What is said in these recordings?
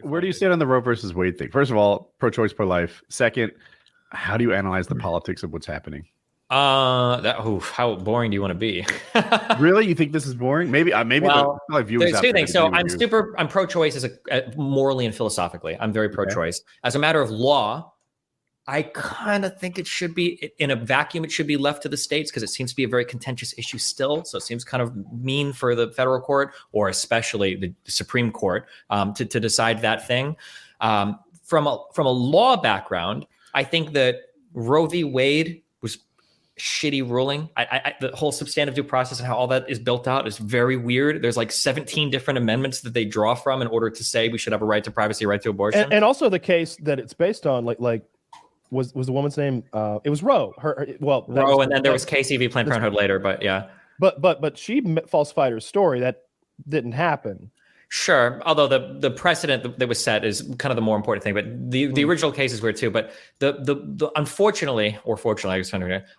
where do you stand on the Roe versus Wade thing? First of all, pro-choice, pro-life. Second, how do you analyze the politics of what's happening? How boring do you want to be? Really, you think this is boring? Maybe Well, the viewers there's out two there things. So disagree with you. I'm pro-choice morally and philosophically. I'm very pro-choice. As a matter of law, I kind of think it should be in a vacuum. It should be left to the states because it seems to be a very contentious issue still. So it seems kind of mean for the federal court or especially the Supreme Court to decide that thing. From a law background, I think that Roe v. Wade was shitty ruling. The whole substantive due process and how all that is built out is very weird. There's like 17 different amendments that they draw from in order to say we should have a right to privacy, right to abortion. And also the case that it's based on, like was the woman's name? It was Roe. Roe, and then there was Casey v. Planned Parenthood later, but yeah. But she falsified her story. That didn't happen. Sure, although the precedent that was set is kind of the more important thing. But the original case is weird too. But the unfortunately or fortunately,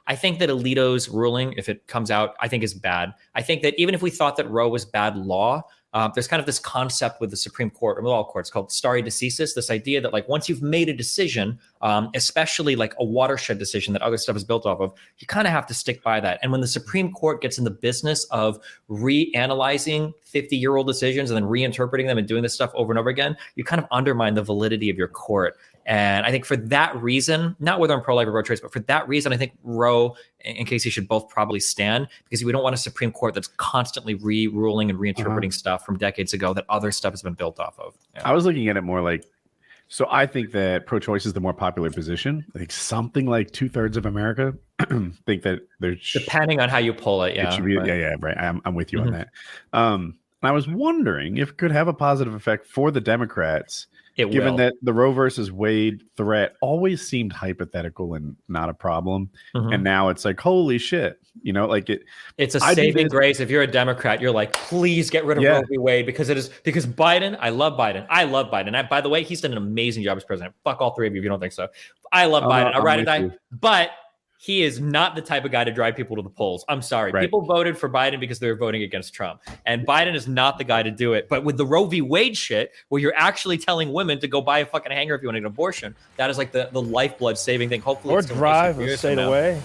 I think that Alito's ruling, if it comes out, I think is bad. I think that even if we thought that Roe was bad law, there's kind of this concept with the Supreme Court or with all courts called stare decisis. This idea that like once you've made a decision, especially like a watershed decision that other stuff is built off of, you kind of have to stick by that. And when the Supreme Court gets in the business of reanalyzing 50-year-old decisions and then reinterpreting them and doing this stuff over and over again, you kind of undermine the validity of your court. And I think for that reason, not whether I'm pro-life or pro-choice, but for that reason, I think Roe and Casey should both probably stand because we don't want a Supreme Court that's constantly re-ruling and reinterpreting stuff from decades ago that other stuff has been built off of. Yeah. I was looking at it more like, so I think that pro-choice is the more popular position. I think something like 2/3 of America think that there's depending on how you pull it. Yeah, it should be, right. I'm with you on that. And I was wondering if it could have a positive effect for the Democrats. Given that the Roe versus Wade threat always seemed hypothetical and not a problem, and now it's like, holy shit, it's a saving grace. If you're a Democrat, you're like, please get rid of Roe v. Wade because Biden. I love Biden. By the way, he's done an amazing job as president. Fuck all three of you if you don't think so. I love Biden. I ride or die, but he is not the type of guy to drive people to the polls. I'm sorry. Right. People voted for Biden because they were voting against Trump. And Biden is not the guy to do it. But with the Roe v. Wade shit, where you're actually telling women to go buy a fucking hanger if you want to get an abortion, that is like the lifeblood saving thing. Hopefully, or drive or stay away.